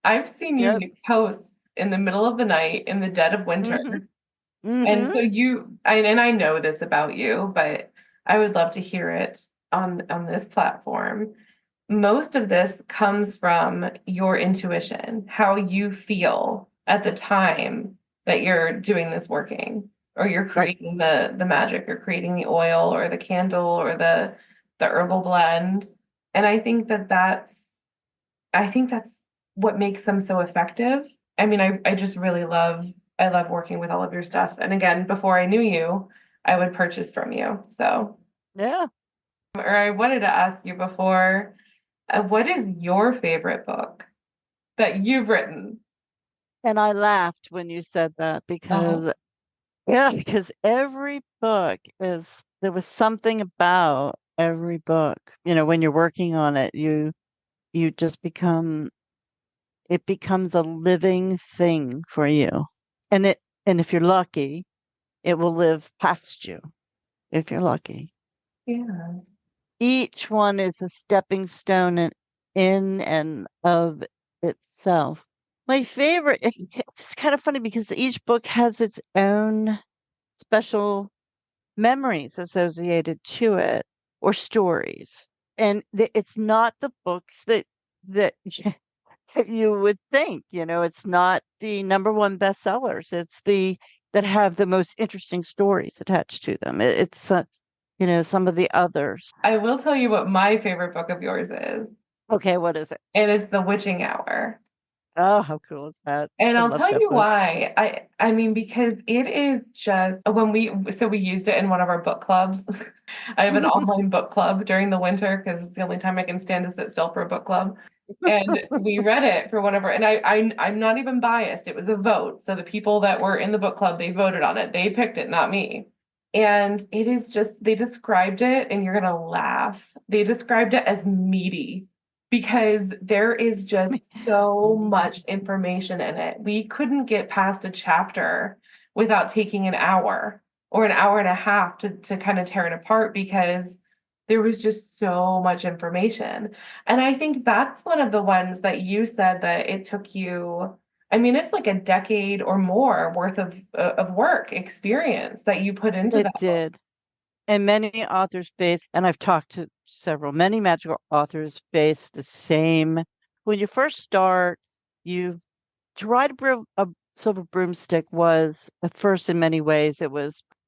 I've seen you yep. make posts in the middle of the night in the dead of winter. Hmm. And Hmm. so and I know this about you, but I would love to hear it on this platform. Most of this comes from your intuition, how you feel at the time that you're doing this working, or you're Right. creating the magic, or creating the oil or the candle or the herbal blend. And I think that's what makes them so effective. I mean, I just really I love working with all of your stuff. And again, before I knew you, I would purchase from you. So, Yeah. or I wanted to ask you before, what is your favorite book that you've written? And I laughed when you said that Uh-huh. because, yeah, because there was something about every book. When you're working on it, you just it becomes a living thing for you. And if you're lucky, it will live past you if you're lucky. Yeah. Each one is a stepping stone in and of itself. My favorite, it's kind of funny because each book has its own special memories associated to it or stories. And it's not the books that that you would think, it's not the number one bestsellers. It's the that have the most interesting stories attached to them. It's some of the others. I will tell you what my favorite book of yours is, Okay, what is it? and it's The Witching Hour. Oh, how cool is that? And I I'll love tell that you book. why. I mean, because it is just we used it in one of our book clubs. I have an online book club during the winter because it's the only time I can stand to sit still for a book club. And we read it for one of our, and I'm not even biased. It was a vote. So the people that were in the book club, they voted on it. They picked it, not me. And it is just, they described it, and you're gonna laugh. They described it as meaty because there is just so much information in it. We couldn't get past a chapter without taking an hour or an hour and a half to kind of tear it apart because there was just so much information. And I think that's one of the ones that you said that it took you, I mean, it's like a decade or more worth of work experience that you put into It that book. did. And many authors face, and I've talked to several, many magical authors face the same. When you first start, you to ride a silver broomstick was at first in many ways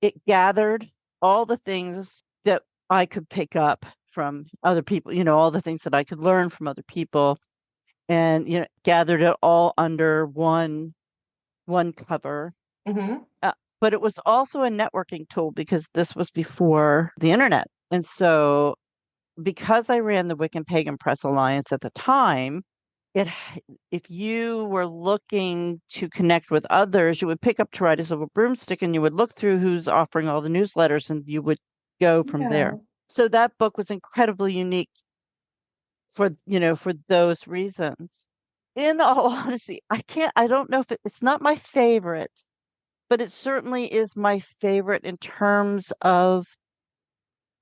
it gathered all the things that I could pick up from other people, all the things that I could learn from other people, and gathered it all under one cover. Mm-hmm. But it was also a networking tool because this was before the internet. And so because I ran the Wiccan Pagan Press Alliance at the time, it if you were looking to connect with others, you would pick up To Ride a Silver Broomstick and you would look through who's offering all the newsletters and you would go from there. Yeah. So that book was incredibly unique for those reasons. In all honesty, I don't know if it's not my favorite, but it certainly is my favorite in terms of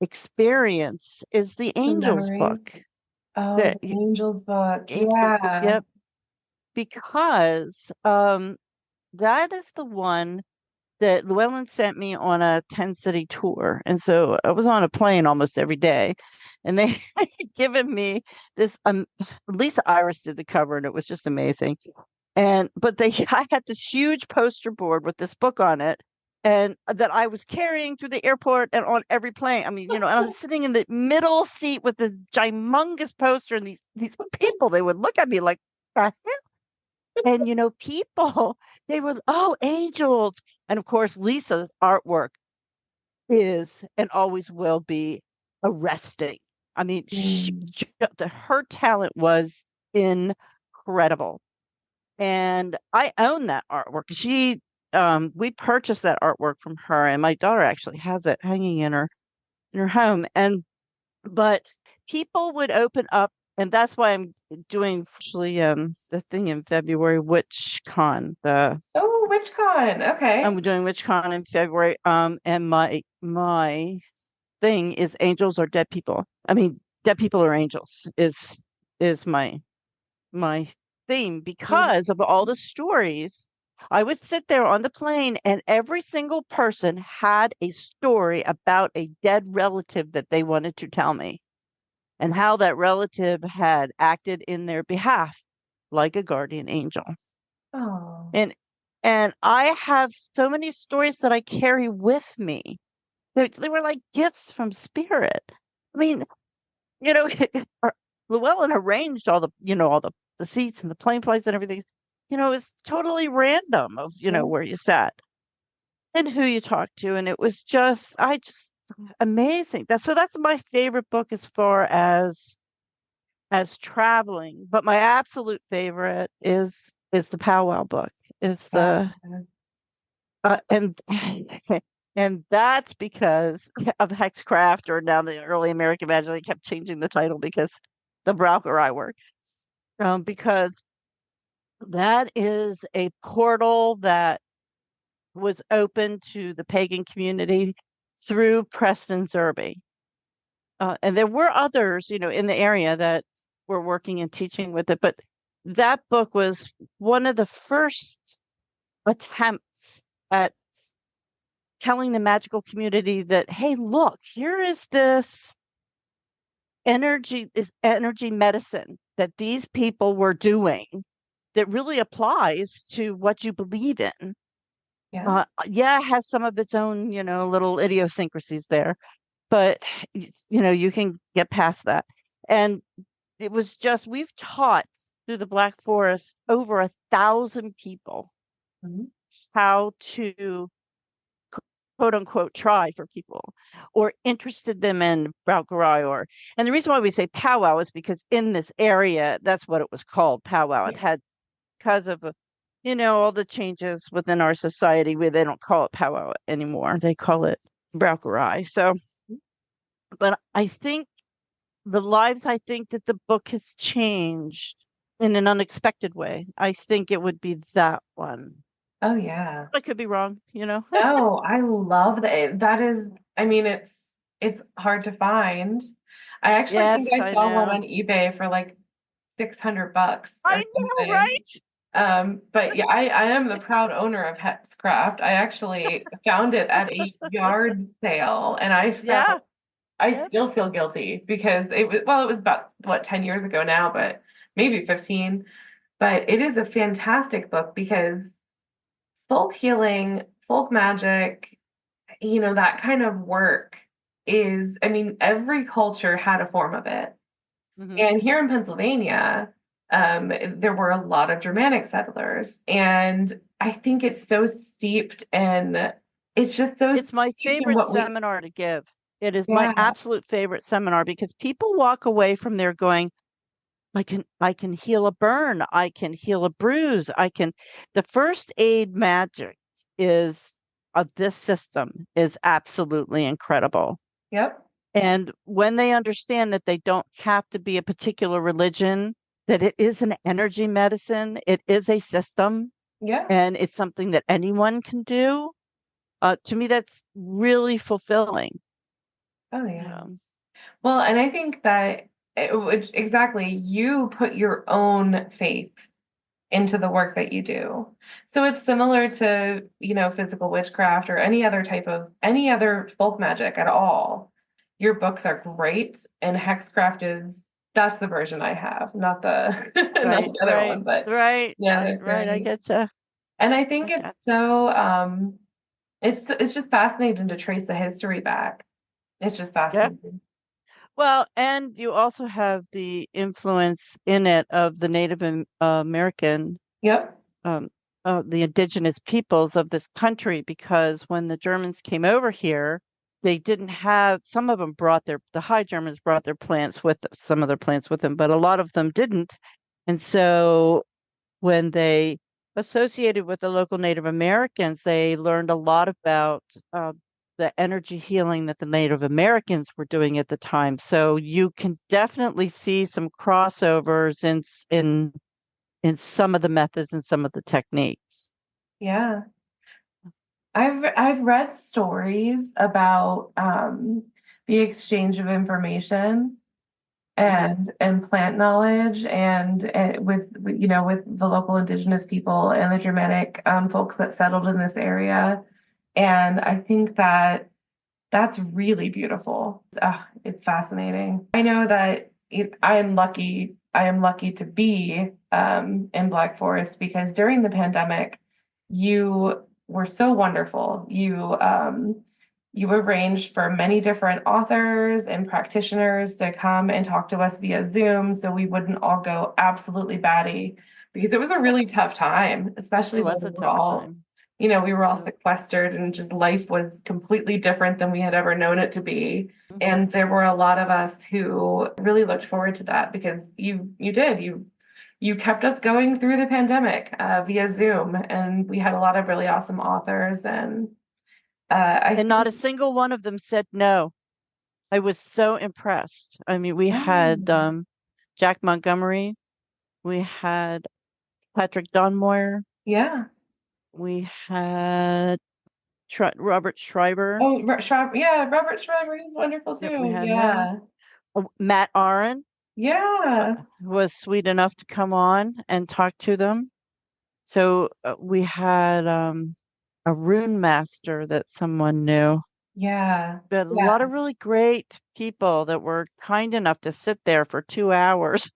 experience is the The Angels memory. book. Oh, The the Angels book. Angels, Yeah. yep, because that is the one that Llewellyn sent me on a 10 city tour. And so I was on a plane almost every day. And they had given me this Lisa Iris did the cover and it was just amazing. But I had this huge poster board with this book on it and that I was carrying through the airport and on every plane. I mean, and I was sitting in the middle seat with this humongous poster and these people, they would look at me like, "The hell?" And people, they would, oh, angels. And of course, Lisa's artwork is and always will be arresting. I mean, Mm. her talent was incredible. And I own that artwork. We purchased that artwork from her, and my daughter actually has it hanging in her home. But people would open up, and that's why I'm doing actually the thing in February, WitchCon. Oh, WitchCon. Okay. I'm doing WitchCon in February. And my thing is angels or dead people. I mean, dead people or angels is my theme Mm. because of all the stories. I would sit there on the plane, and every single person had a story about a dead relative that they wanted to tell me and how that relative had acted in their behalf, like a guardian angel. Oh. And I have so many stories that I carry with me. They were like gifts from spirit. I mean, you know, Llewellyn arranged all the seats and the plane flights and everything. It's totally random of, Yeah. where you sat and who you talked to. And it was just amazing. That's my favorite book as far as traveling. But my absolute favorite is the powwow book. Is Yeah. the and and that's because of Hexcraft or now the early American Magic. They kept changing the title because the Braucherei work. Because that is a portal that was open to the pagan community through Preston Zerby. And there were others, in the area that were working and teaching with it, but that book was one of the first attempts at telling the magical community that, hey, look, here is this energy medicine that these people were doing that really applies to what you believe in. Yeah. Yeah, it has some of its own, little idiosyncrasies there, but you can get past that. And it was just we've taught through the Black Forest over 1,000 people Mhm. how to quote unquote try for people or interested them in Braucherei and the reason why we say powwow is because in this area that's what it was called, powwow. It Yeah. had because of all the changes within our society where they don't call it powwow anymore, they call it Braucherei. So but I think that the book has changed in an unexpected way. I think it would be that one. Oh yeah. I could be wrong, No, I love that. That is, I mean, it's hard to find. I actually think Yes, I I saw one know. on eBay for like $600 or I know, something. right? But yeah, I am the proud owner of Hexcraft. I actually found it at a yard sale, and Yeah. I Yep. still feel guilty because it was about what 10 years ago now, but maybe 15. But it is a fantastic book because folk healing, folk magic, that kind of work is, I mean, every culture had a form of it. Hmm. And here in Pennsylvania, there were a lot of Germanic settlers. And I think it's so steeped and it's just so It's my steeped in favorite what we, seminar to give. It is my yeah, absolute favorite seminar because people walk away from there going, I can heal a burn, I can heal a bruise, I can the first aid magic is of this system is absolutely incredible. yep, And when they understand that they don't have to be a particular religion, that it is an energy medicine, it is a system, yeah, and it's something that anyone can do, to me, that's really fulfilling. oh yeah. Um, Well, and I think that exactly, you put your own faith into the work that you do. So it's similar to, physical witchcraft or any other folk magic at all. Your books are great, and hexcraft that's the version I have, not the not right, the other right, one, but right, yeah, they're right. I great. get you. And I think I it's get so it's just fascinating to trace the history back. It's just Yeah. fascinating. Well, and you also have the influence in it of the Native American, Yep. um, the indigenous peoples of this country, because when the Germans came over here, they didn't have, some of them the High Germans brought their plants with some of their plants with them, but a lot of them didn't. And so when they associated with the local Native Americans, they learned a lot about uh, the energy healing that the Native Americans were doing at the time. So you can definitely see some crossovers in some of the methods and some of the techniques. Yeah. I've read stories about the exchange of information Hmm. and plant knowledge and with the local indigenous people and the Germanic folks that settled in this area. And I think that that's really beautiful. It's fascinating. I know that I am lucky to be in Black Forest because during the pandemic, you were so wonderful. You arranged for many different authors and practitioners to come and talk to us via Zoom so we wouldn't all go absolutely batty because it was a really tough time, It especially when was a tough time. we were all Yeah. sequestered and just life was completely different than we had ever known it to be. Hmm. And there were a lot of us who really looked forward to that because you kept us going through the pandemic via Zoom, and we had a lot of really awesome authors. And I And not think, a single one of them said no. I was so impressed. I mean, we had oh, Jack Montgomery, we had Patrick Donmoyer, yeah, we had Robert Schreiber. oh, yeah, Robert Schreiber is wonderful Yep, we too. had him. Yeah, Oh, Matt Aaron yeah, was sweet enough to come on and talk to them. So we had a rune master that someone knew. yeah, We had a lot yeah. of really great people that were kind enough to sit there for 2 hours.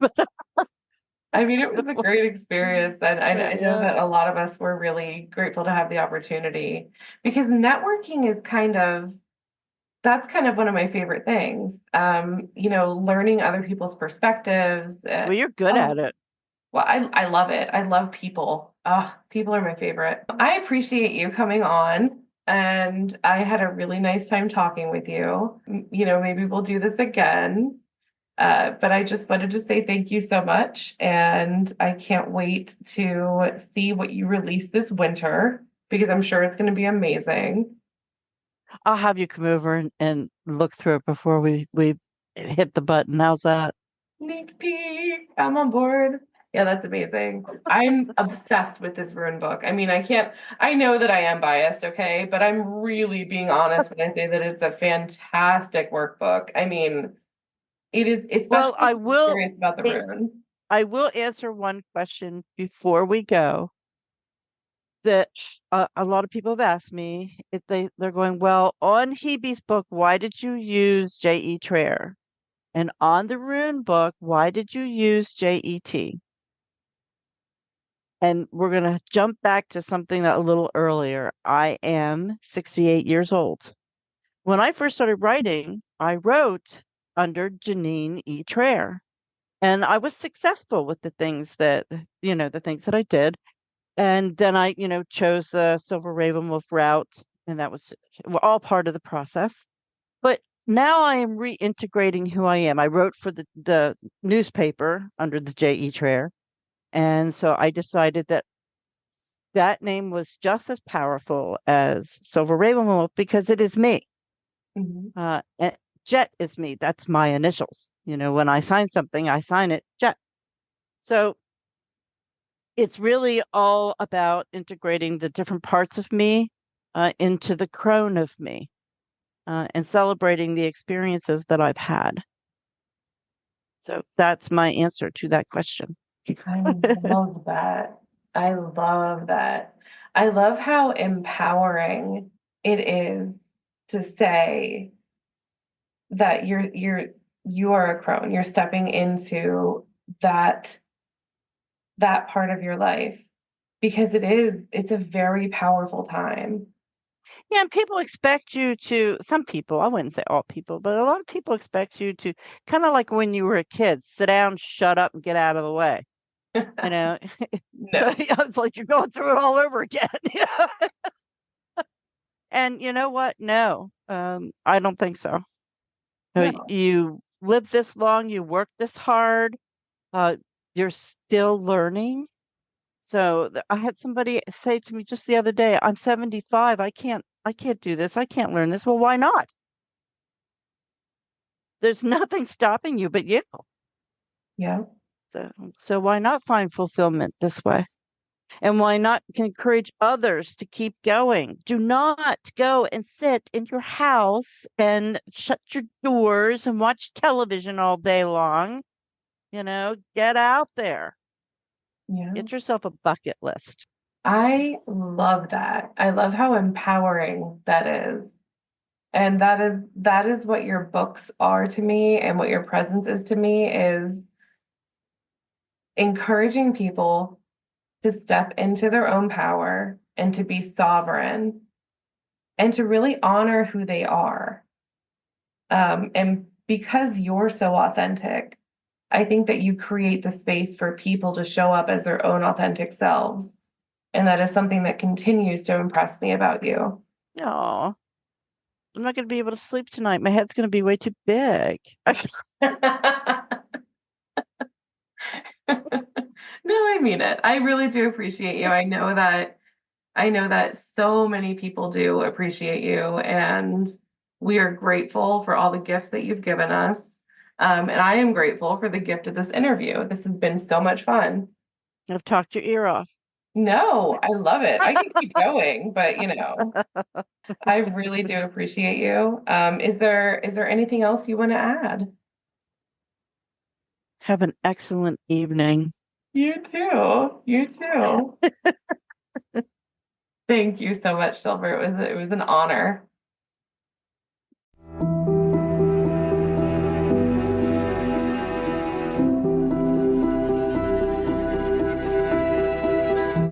I mean, it was a great experience, and But I know yeah, that a lot of us were really grateful to have the opportunity because networking is that's kind of one of my favorite things. Learning other people's perspectives. well, you're good Oh, at it. well, I love it. I love people. People are my favorite. I appreciate you coming on, and I had a really nice time talking with you. Maybe we'll do this again. But I just wanted to say thank you so much, and I can't wait to see what you release this winter because I'm sure it's going to be amazing. I'll have you come over and look through it before we hit the button. How's that? Sneak peek, I'm on board. Yeah, that's amazing. I'm obsessed with this rune book. I mean, I know that I am biased, okay, but I'm really being honest when I say that it's a fantastic workbook. I mean, it is, especially Well, if you're curious about the a- runes. I will answer one question before we go that a lot of people have asked me if they're going, well, on Hebe's book, why did you use J.E. Traer? And on the rune book, why did you use J.E.T.? And we're going to jump back to something that a little earlier. I am 68 years old. When I first started writing, I wrote under Janine E. Traer. And I was successful with the things that I did. And then I, chose the Silver RavenWolf route, and that was all part of the process. But now I am reintegrating who I am. I wrote for the newspaper under the J.E. Traer. And so I decided that that name was just as powerful as Silver RavenWolf because it is me. Mhm. And Jet is me. That's my initials. When I sign something, I sign it Jet. So it's really all about integrating the different parts of me into the crone of me and celebrating the experiences that I've had. So that's my answer to that question. I love that. I love that. I love how empowering it is to say that you are a crone. You're stepping into that that part of your life because it's a very powerful time. Yeah, and people expect you to, some people, I wouldn't say all people, but a lot of people expect you to kind of like when you were a kid, sit down, shut up, and get out of the way. You know, so No. it's like you're going through it all over again. And you know what? No, I don't think so. No. You live this long, you work this hard, uh, you're still learning. So I had somebody say to me just the other day, I'm 75. I can't do this. I can't learn this. Well, why not? There's nothing stopping you but you. Yeah. So why not find fulfillment this way? And why not encourage others to keep going? Do not go and sit in your house and shut your doors and watch television all day long. Get out there. Yeah. Get yourself a bucket list. I love that. I love how empowering that is. And that is what your books are to me and what your presence is to me is encouraging people to step into their own power and to be sovereign and to really honor who they are. And because you're so authentic, I think that you create the space for people to show up as their own authentic selves. And that is something that continues to impress me about you. No, I'm not going to be able to sleep tonight. My head's going to be way too big. No, I mean it. I really do appreciate you. I know that so many people do appreciate you, and we are grateful for all the gifts that you've given us. And I am grateful for the gift of this interview. This has been so much fun. I've talked your ear off. No, I love it. I can keep going, but I really do appreciate you. Is there anything else you want to add? Have an excellent evening. You too. You too. Thank you so much, Silver. It was an honor.